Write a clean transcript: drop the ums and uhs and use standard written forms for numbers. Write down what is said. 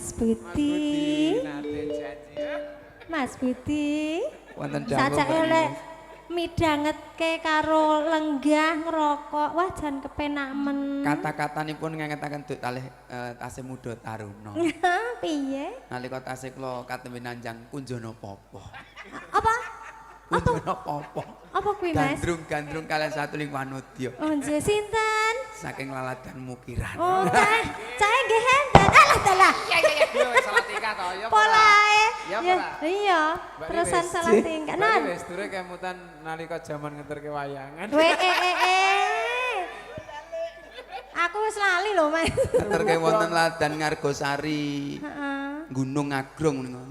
Mas Budi. Nate janji. Mas Budi. Wonten Saja dawuh. elek midhangetke karo lenggah ngerokok. Wah jan kepenak men. Kata-katanipun ngengetaken kalih tasih mudha taruna. Piye? Nalika tasih kula katembe nanjang kunjana papa. Apa? Kunjana papa. Apa kuwi, Mas? Gandrung-gandrung kalian satuling wanudya. Oh, nggih sinten? Saking laladan mukiran. Oh, cah nggih hendet. Alah dalah. Iya iya iya. Yo salah tingkah to, ya. Polae. Ya, Ya, Pak. iya. Mbak Terusan Lilis. salah tingkah. Mbak Nan. Lilis dure kemutan nalika jaman ngeterke wayangan. Aku wis lali lho, Mas. Terke wonten ladan Ngargosari. Heeh. Gunung Agrong niku.